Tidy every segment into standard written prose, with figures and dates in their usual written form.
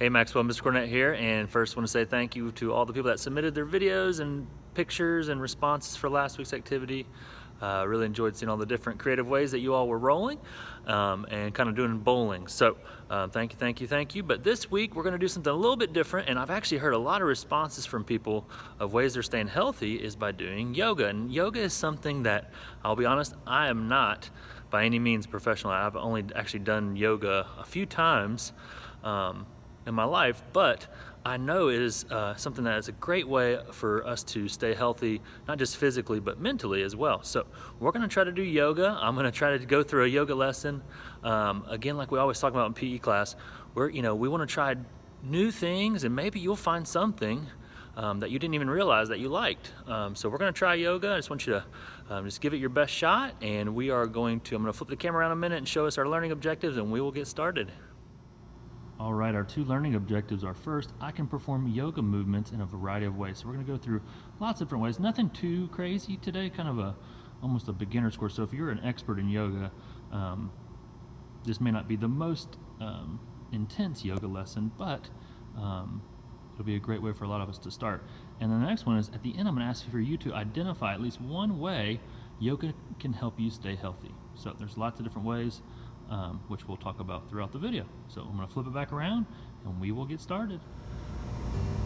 Hey Maxwell, Mr. Cornett here, and first want to say thank you to all the people that submitted their videos and pictures and responses for last week's activity. Really enjoyed seeing all the different creative ways that you all were rolling and kind of doing bowling. So thank you. But this week we're going to do something a little bit different, and I've actually heard a lot of responses from people of ways they're staying healthy is by doing yoga. And yoga is something that, I'll be honest, I am not by any means professional. I've only actually done yoga a few times in my life, but I know it is something that is a great way for us to stay healthy, not just physically, but mentally as well. So we're gonna try to do yoga. I'm gonna try to go through a yoga lesson. Again, like we always talk about in PE class, we wanna try new things, and maybe you'll find something that you didn't even realize that you liked. So we're gonna try yoga. I just want you to just give it your best shot, and I'm gonna flip the camera around a minute and show us our learning objectives, and we will get started. All right, our two learning objectives are: first, I can perform yoga movements in a variety of ways. So we're gonna go through lots of different ways. Nothing too crazy today, kind of almost a beginner's course. So if you're an expert in yoga, this may not be the most intense yoga lesson, but it'll be a great way for a lot of us to start. And then the next one is, at the end, I'm gonna ask for you to identify at least one way yoga can help you stay healthy. So there's lots of different ways, which we'll talk about throughout the video. So I'm gonna flip it back around and we will get started.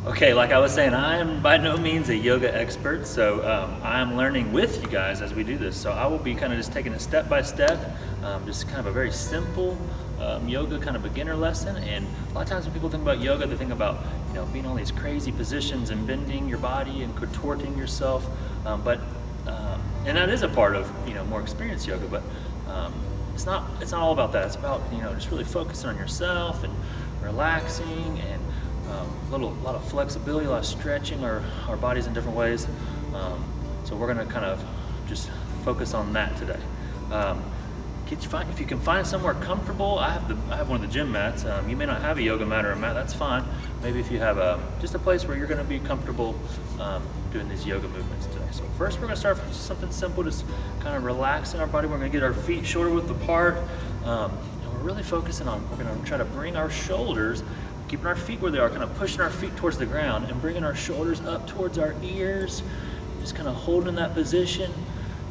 Okay, like I was saying, I am by no means a yoga expert, so I am learning with you guys as we do this. So I will be kind of just taking it step by step, just kind of a very simple yoga kind of beginner lesson. And a lot of times when people think about yoga, they think about being all these crazy positions and bending your body and contorting yourself, and that is a part of more experienced yoga, but it's not all about that. It's about just really focusing on yourself and relaxing, and a lot of flexibility, a lot of stretching our bodies in different ways. So we're gonna kind of just focus on that today. If you can find somewhere comfortable, I have one of the gym mats. You may not have a yoga mat or a mat, that's fine. Maybe if you have just a place where you're gonna be comfortable doing these yoga movements today. So first we're gonna start with something simple, just kind of relaxing our body. We're gonna get our feet shoulder width apart. And we're really focusing on, we're gonna try to bring our shoulders, keeping our feet where they are, kind of pushing our feet towards the ground and bringing our shoulders up towards our ears, just kind of holding that position.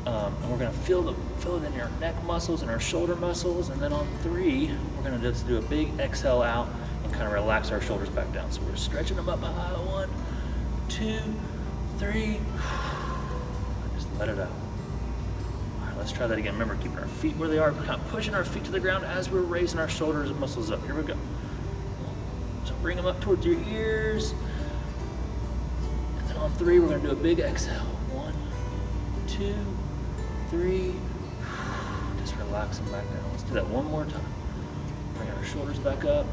And we're gonna feel it in your neck muscles and our shoulder muscles. And then on 3, we're gonna just do a big exhale out and kind of relax our shoulders back down. So we're stretching them up high. 1, 2, 3. Just let it out. All right, let's try that again. Remember, keeping our feet where they are, kind of pushing our feet to the ground as we're raising our shoulders and muscles up. Here we go. So bring them up towards your ears. And then on 3, we're gonna do a big exhale. 1, 2, 3. Just relax them back down. Let's do that one more time. Bring our shoulders back up.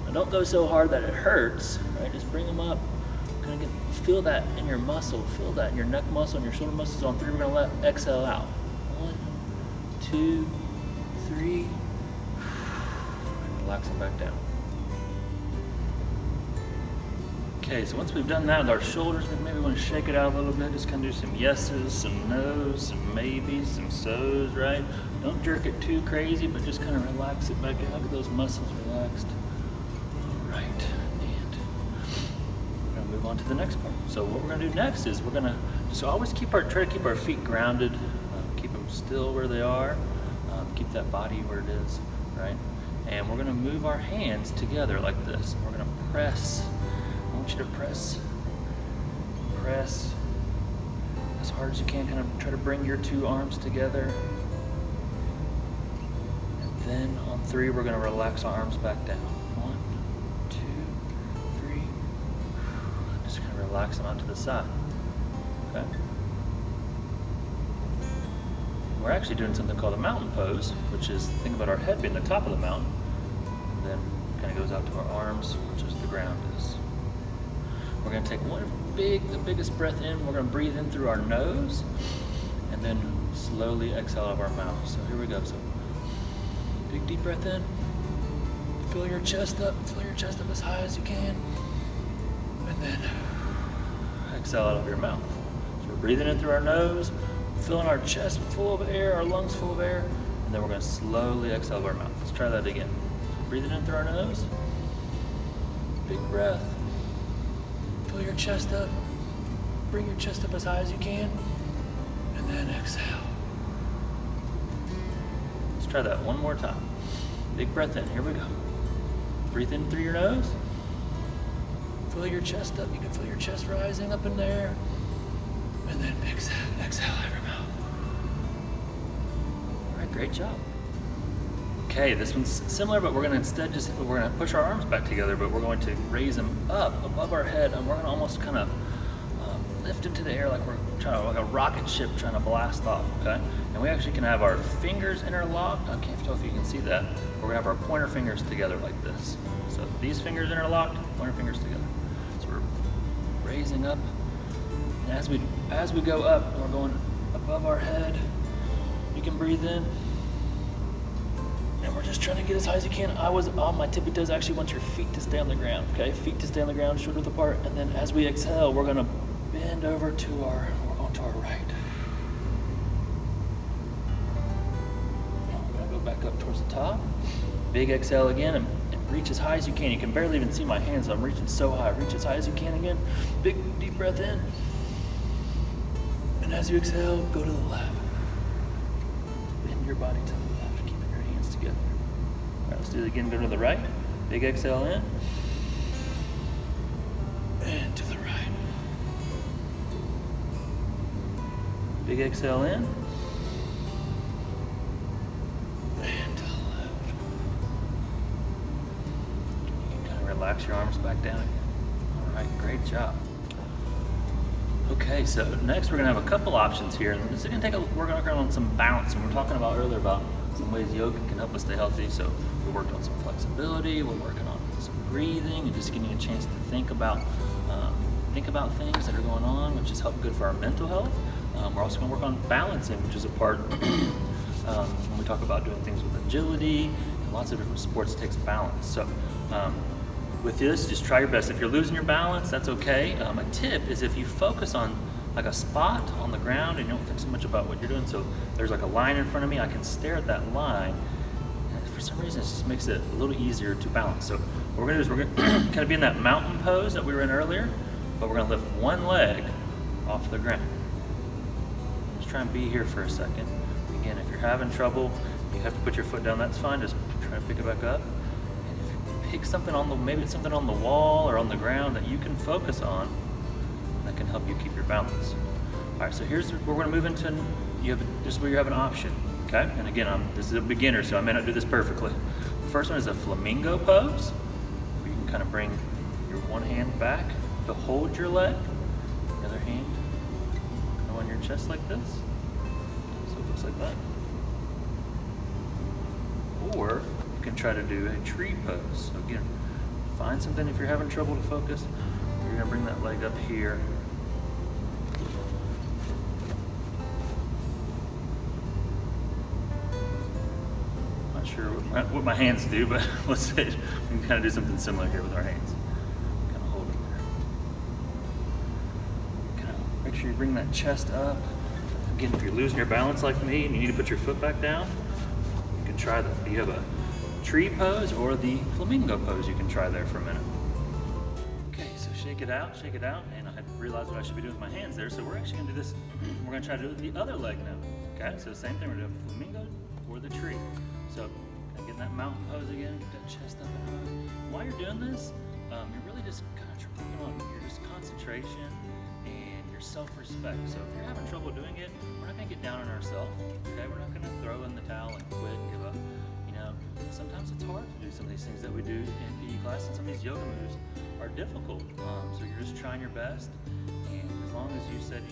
Now don't go so hard that it hurts, right? Just bring them up. Kind of feel that in your muscle, feel that in your neck muscle and your shoulder muscles. On 3, we're gonna let exhale out. 1, 2, 3. Relax them back down. Okay, so once we've done that with our shoulders, we maybe want to shake it out a little bit. Just kind of do some yeses, some nos, some maybes, some so's, right? Don't jerk it too crazy, but just kind of relax it back out. Get those muscles relaxed. All right, and we're gonna move on to the next part. So what we're gonna do next is we're gonna just always try to keep our feet grounded, keep them still where they are, keep that body where it is, right? And we're gonna move our hands together like this. We're gonna press. I want you to press as hard as you can. Kind of try to bring your 2 arms together. And then on 3, we're gonna relax our arms back down. 1, 2, 3. Just kind of relax them out to the side. Okay. We're actually doing something called a mountain pose, which is, think about our head being the top of the mountain, and then kind of goes out to our arms, which is the ground is. We're gonna take the biggest breath in. We're gonna breathe in through our nose, and then slowly exhale out of our mouth. So here we go. So big deep breath in. Fill your chest up as high as you can. And then exhale out of your mouth. So we're breathing in through our nose, filling our chest full of air, our lungs full of air, and then we're gonna slowly exhale out of our mouth. Let's try that again. So breathing in through our nose. Big breath. Fill your chest up. Bring your chest up as high as you can. And then exhale. Let's try that one more time. Big breath in. Here we go. Breathe in through your nose. Fill your chest up. You can feel your chest rising up in there. And then exhale out your mouth. All right, great job. Okay, this one's similar, but we're gonna instead we're gonna push our arms back together, but we're going to raise them up above our head, and we're gonna almost kind of lift into the air like we're trying to, like a rocket ship trying to blast off, okay? And we actually can have our fingers interlocked. I can't tell if you can see that. We're gonna have our pointer fingers together like this. So these fingers interlocked, pointer fingers together. So we're raising up, and as we go up, we're going above our head. You can breathe in. And we're just trying to get as high as you can. I was on my tippy toes. I actually want your feet to stay on the ground, okay? Feet to stay on the ground, shoulder width apart. And then as we exhale, we're gonna bend over to our right. We're gonna go back up towards the top. Big exhale again, and reach as high as you can. You can barely even see my hands. I'm reaching so high. Reach as high as you can again. Big, deep breath in. And as you exhale, go to the left. Bend your body to the left, keeping your hands together. All right, let's do it again. Go to the right. Big exhale in. And to the right. Big exhale in. And to the left. You can kind of relax your arms back down again. All right, great job. Okay, so next we're gonna have a couple options here, and this is gonna we're gonna work on some balance, and we're talking about earlier about some ways yoga can help us stay healthy. So we worked on some flexibility, we're working on some breathing, and just giving you a chance to think about things that are going on, which is good for our mental health. We're also gonna work on balancing, which is a part when we talk about doing things with agility, and lots of different sports takes balance. So with this, just try your best. If you're losing your balance, that's okay. A tip is if you focus on like a spot on the ground and you don't think so much about what you're doing. So there's like a line in front of me, I can stare at that line. And for some reason, it just makes it a little easier to balance. So what we're gonna do is we're gonna kind of be in that mountain pose that we were in earlier, but we're gonna lift one leg off the ground. Just try and be here for a second. Again, if you're having trouble, you have to put your foot down, that's fine. Just try to pick it back up. Pick something maybe it's something on the wall or on the ground that you can focus on that can help you keep your balance. All right, so here's where we're gonna move into, this is where you have an option, okay? And again, this is a beginner, so I may not do this perfectly. The first one is a flamingo pose, where you can kind of bring your one hand back to hold your leg, the other hand on your chest like this. So it looks like that. Or you can try to do a tree pose. So again, find something if you're having trouble to focus. You're gonna bring that leg up here. Not sure what my hands do, but let's say we can kind of do something similar here with our hands. Kind of hold it there. Kind of make sure you bring that chest up. Again, if you're losing your balance like me and you need to put your foot back down, you can try that. You have a tree pose or the flamingo pose you can try there for a minute. Okay, so shake it out, and I had realized what I should be doing with my hands there, so we're actually gonna do this, we're gonna try to do it with the other leg now. Okay, so same thing, we're doing flamingo or the tree. So get in that mountain pose again, get that chest up and high. While you're doing this, you're really just kind of working on your just concentration and your self-respect. So if you're having trouble doing it, we're not gonna get down on ourselves, okay? We're not gonna throw in the towel and quit and give up. Sometimes it's hard to do some of these things that we do in PE class, and some of these yoga moves are difficult. So you're just trying your best, and as long as you said,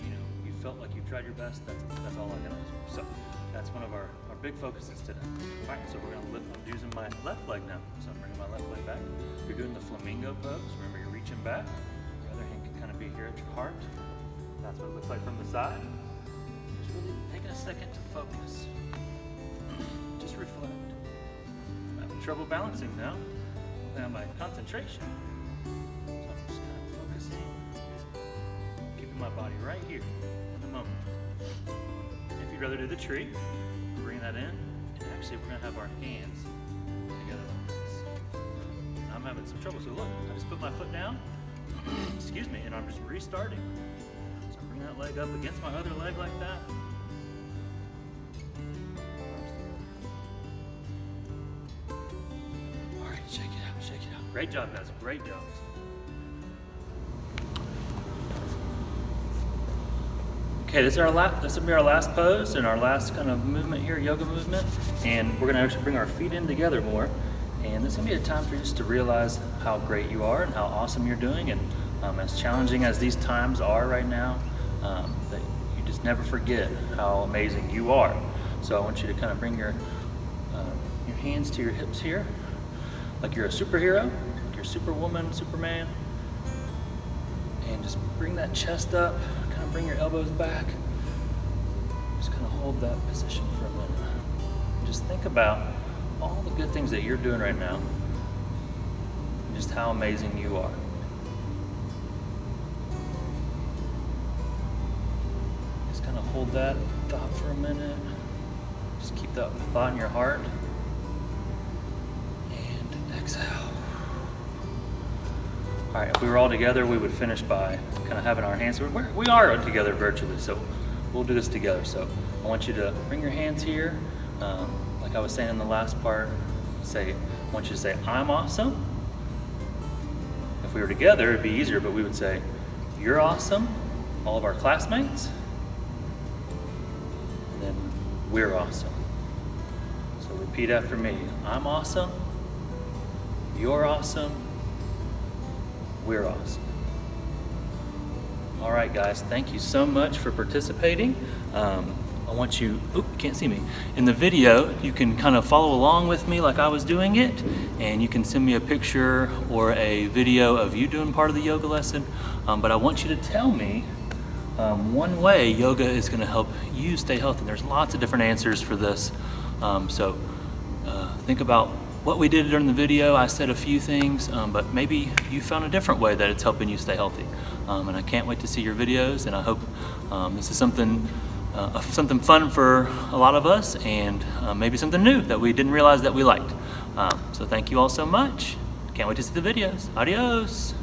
you felt like you tried your best, that's all I can ask for. So that's one of our big focuses today. All right, so we're gonna lift, I'm using my left leg now. So I'm bringing my left leg back. You're doing the flamingo pose. Remember, you're reaching back. Your other hand can kind of be here at your heart. That's what it looks like from the side. Just really taking a second to focus. Just reflect. Trouble balancing now. Now my concentration. So I'm just kind of focusing, keeping my body right here in the moment. If you'd rather do the tree, bring that in, and actually we're gonna have our hands together like this. I'm having some trouble. So look, I just put my foot down, excuse me, and I'm just restarting. So bring that leg up against my other leg like that. All right, shake it out, shake it out. Great job, guys, great job. Okay, this will be our last pose and our last kind of movement here, yoga movement. And we're gonna actually bring our feet in together more. And this is gonna be a time for you just to realize how great you are and how awesome you're doing. And as challenging as these times are right now, that you just never forget how amazing you are. So I want you to kind of bring your hands to your hips here, like you're a superhero, like you're Superwoman, Superman. And just bring that chest up, kind of bring your elbows back. Just kind of hold that position for a minute. And just think about all the good things that you're doing right now, and just how amazing you are. Just kind of hold that thought for a minute. Just keep that thought in your heart. And exhale. All right, if we were all together, we would finish by kind of having our hands, we are together virtually, so we'll do this together. So I want you to bring your hands here, like I was saying in the last part, I want you to say, I'm awesome. If we were together, it'd be easier, but we would say, you're awesome, all of our classmates, and then we're awesome. So repeat after me, I'm awesome, you're awesome, we're awesome. All right, guys, thank you so much for participating. I want you, can't see me. In the video, you can kind of follow along with me like I was doing it, and you can send me a picture or a video of you doing part of the yoga lesson. But I want you to tell me one way yoga is gonna help you stay healthy. There's lots of different answers for this. So think about what we did during the video. I said a few things, but maybe you found a different way that it's helping you stay healthy. And I can't wait to see your videos, and I hope this is something fun for a lot of us, and maybe something new that we didn't realize that we liked. So thank you all so much. Can't wait to see the videos. Adios.